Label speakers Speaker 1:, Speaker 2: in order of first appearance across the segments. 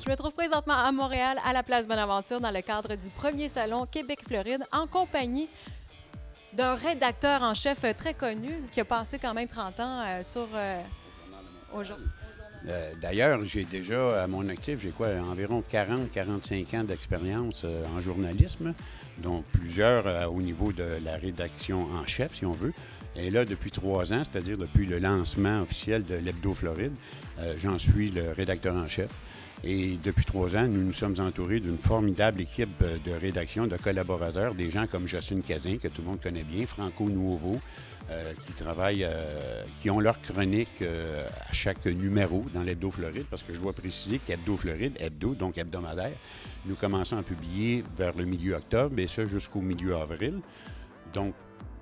Speaker 1: Je me trouve présentement à Montréal, à la place Bonaventure, dans le cadre du premier salon Québec-Floride, en compagnie d'un rédacteur en chef très connu qui a passé quand même 30 ans au jour.
Speaker 2: D'ailleurs, j'ai déjà à mon actif, j'ai quoi, environ 40-45 ans d'expérience en journalisme, dont plusieurs au niveau de la rédaction en chef, si on veut. Et là, depuis 3 ans, c'est-à-dire depuis le lancement officiel de l'Hebdo Floride, j'en suis le rédacteur en chef. Et depuis 3 ans, nous nous sommes entourés d'une formidable équipe de rédaction, de collaborateurs, des gens comme Jocelyne Cazin, que tout le monde connaît bien, Franco Nuovo, qui travaillent, qui ont leur chronique à chaque numéro dans l'Hebdo Floride, parce que je dois préciser qu'Hebdo Floride, hebdo, donc hebdomadaire, nous commençons à publier vers le milieu octobre, et ça jusqu'au milieu avril. Donc,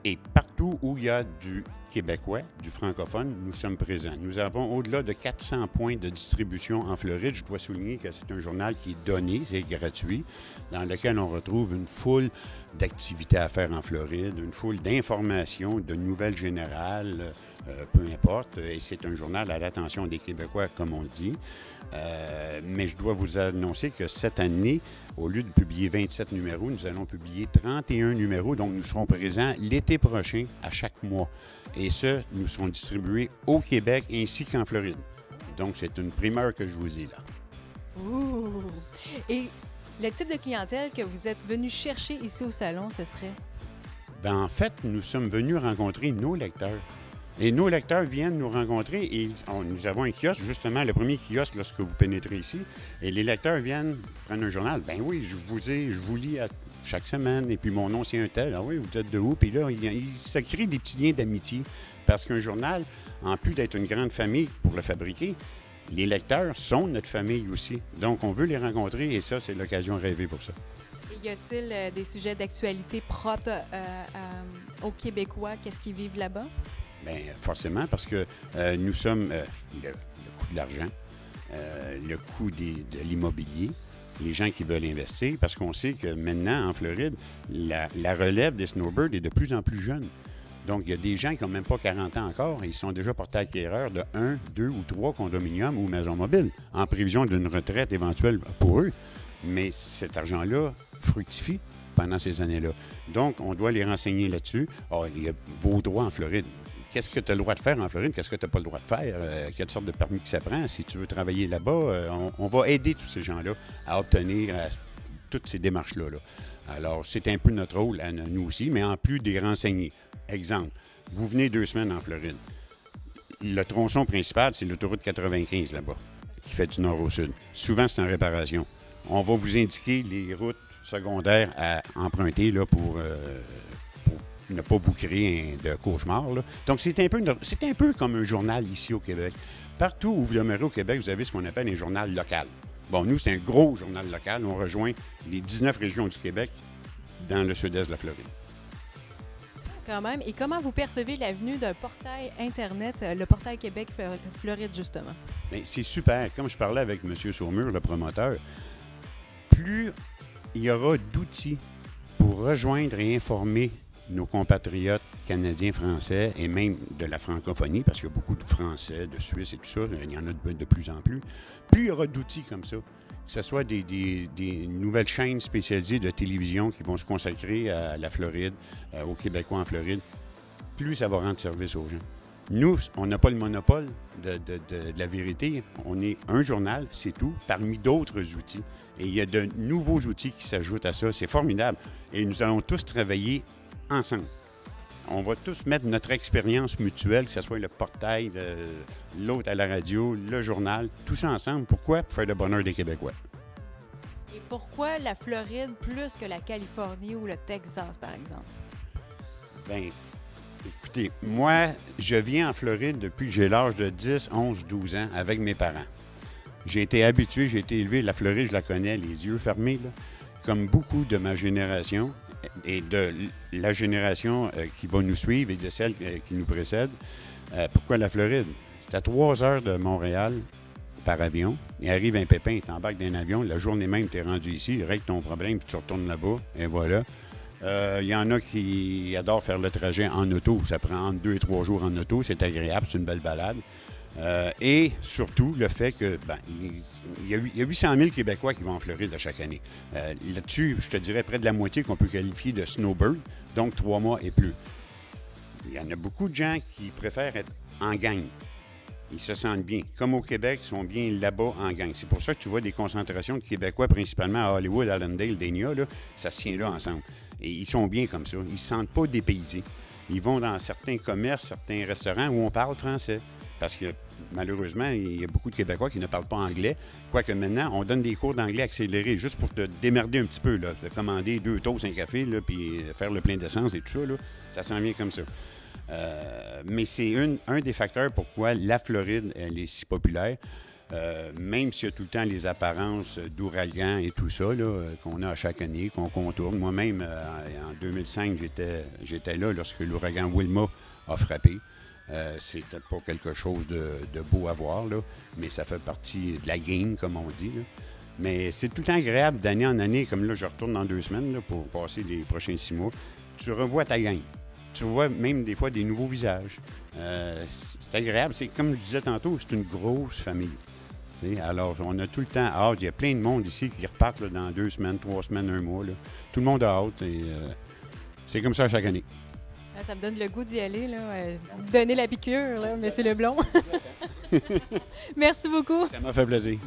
Speaker 2: et partout où il y a du québécois, du francophone, nous sommes présents. Nous avons au-delà de 400 points de distribution en Floride. Je dois souligner que c'est un journal qui est donné, c'est gratuit, dans lequel on retrouve une foule d'activités à faire en Floride, une foule d'informations, de nouvelles générales, peu importe. Et c'est un journal à l'attention des Québécois, comme on le dit. Mais je dois vous annoncer que cette année, au lieu de publier 27 numéros, nous allons publier 31 numéros. Donc, nous serons présents l'été prochain à chaque mois. Et ce, nous serons distribués au Québec ainsi qu'en Floride. Donc, c'est une primeur que je vous ai là.
Speaker 1: Ouh! Et le type de clientèle que vous êtes venu chercher ici au salon, ce serait?
Speaker 2: Bien, en fait, nous sommes venus rencontrer nos lecteurs. Et nos lecteurs viennent nous rencontrer et nous avons un kiosque, justement, le premier kiosque lorsque vous pénétrez ici. Et les lecteurs viennent prendre un journal. Ben oui, je vous lis chaque semaine. Et puis mon nom, c'est un tel. Ah oui, vous êtes de où? Puis là, il se crée des petits liens d'amitié. Parce qu'un journal, en plus d'être une grande famille pour le fabriquer, les lecteurs sont notre famille aussi. Donc, on veut les rencontrer et ça, c'est l'occasion rêvée pour ça.
Speaker 1: Et y a-t-il des sujets d'actualité propres aux Québécois? Qu'est-ce qu'ils vivent là-bas?
Speaker 2: Bien, forcément, parce que nous sommes le coût de l'argent, le coût de l'immobilier, les gens qui veulent investir, parce qu'on sait que maintenant, en Floride, la relève des snowbirds est de plus en plus jeune. Donc, il y a des gens qui n'ont même pas 40 ans encore et ils sont déjà portés acquéreurs de 1, 2 ou 3 condominiums ou maisons mobiles, en prévision d'une retraite éventuelle pour eux. Mais cet argent-là fructifie pendant ces années-là. Donc, on doit les renseigner là-dessus. Oh, il y a vos droits en Floride. Qu'est-ce que tu as le droit de faire en Floride? Qu'est-ce que tu n'as pas le droit de faire? Quelle sorte de permis que ça prend? Si tu veux travailler là-bas, on va aider tous ces gens-là à obtenir toutes ces démarches-là. Alors, c'est un peu notre rôle à nous aussi, mais en plus des renseigner. Exemple, vous venez 2 semaines en Floride. Le tronçon principal, c'est l'autoroute 95 là-bas, qui fait du nord au sud. Souvent, c'est en réparation. On va vous indiquer les routes secondaires à emprunter là, pour ne pas vous créer de cauchemar. Là. Donc, c'est un peu comme un journal ici au Québec. Partout où vous demeurez au Québec, vous avez ce qu'on appelle un journal local. Bon, nous, c'est un gros journal local. On rejoint les 19 régions du Québec dans le sud-est de la Floride.
Speaker 1: Quand même. Et comment vous percevez la venue d'un portail Internet, le portail Québec-Floride, justement?
Speaker 2: Bien, c'est super. Comme je parlais avec M. Saumur, le promoteur, plus il y aura d'outils pour rejoindre et informer nos compatriotes canadiens, français et même de la francophonie, parce qu'il y a beaucoup de Français, de Suisses et tout ça, il y en a de plus en plus. Plus il y aura d'outils comme ça, que ce soit des nouvelles chaînes spécialisées de télévision qui vont se consacrer à la Floride, aux Québécois en Floride, plus ça va rendre service aux gens. Nous, on n'a pas le monopole de la vérité. On est un journal, c'est tout, parmi d'autres outils. Et il y a de nouveaux outils qui s'ajoutent à ça. C'est formidable. Et nous allons tous travailler ensemble. On va tous mettre notre expérience mutuelle, que ce soit le portail, l'autre à la radio, le journal, tout ça ensemble. Pourquoi? Pour faire le bonheur des Québécois.
Speaker 1: Et pourquoi la Floride plus que la Californie ou le Texas, par exemple?
Speaker 2: Bien, écoutez, moi, je viens en Floride depuis que j'ai l'âge de 10, 11, 12 ans avec mes parents. J'ai été habitué, j'ai été élevé. La Floride, je la connais, les yeux fermés, là, comme beaucoup de ma génération et de la génération qui va nous suivre et de celle qui nous précède. Pourquoi la Floride? C'est à 3 heures de Montréal par avion. Il arrive un pépin, tu embarques dans un avion. La journée même, tu es rendu ici, règle ton problème, puis tu retournes là-bas, et voilà. Il y en a qui adorent faire le trajet en auto. Ça prend entre 2 et 3 jours en auto. C'est agréable, c'est une belle balade. Et surtout, le fait que il y a 800 000 Québécois qui vont en Floride à chaque année. Là-dessus, je te dirais près de la moitié qu'on peut qualifier de snowbird, donc 3 mois et plus. Il y en a beaucoup de gens qui préfèrent être en gang. Ils se sentent bien. Comme au Québec, ils sont bien là-bas en gang. C'est pour ça que tu vois des concentrations de Québécois, principalement à Hollywood, Allendale, Dania, là, ça se tient là ensemble. Et ils sont bien comme ça. Ils ne se sentent pas dépaysés. Ils vont dans certains commerces, certains restaurants où on parle français. Parce que, malheureusement, il y a beaucoup de Québécois qui ne parlent pas anglais. Quoique maintenant, on donne des cours d'anglais accélérés juste pour te démerder un petit peu. Là. Te commander 2 toasts, un café, là, puis faire le plein d'essence et tout ça. Là, ça s'en vient comme ça. Mais c'est un des facteurs pourquoi la Floride, elle est si populaire. Même s'il y a tout le temps les apparences d'ouragans et tout ça là, qu'on a à chaque année, qu'on contourne. Moi-même, en 2005, j'étais là lorsque l'ouragan Wilma a frappé. C'était pas quelque chose de beau à voir, là, mais ça fait partie de la game, comme on dit. Là. Mais c'est tout le temps agréable d'année en année, comme là, je retourne dans 2 semaines là, pour passer les prochains 6 mois. Tu revois ta gang. Tu vois même des fois des nouveaux visages. C'est agréable. C'est comme je disais tantôt, c'est une grosse famille. T'sais, alors, on a tout le temps hâte. Il y a plein de monde ici qui repartent là, dans 2 semaines, 3 semaines, 1 mois. Là. Tout le monde a hâte et c'est comme ça chaque année.
Speaker 1: Ça me donne le goût d'y aller, là. Donner la piqûre, là, M. Leblond. Merci beaucoup.
Speaker 2: Ça m'a fait plaisir.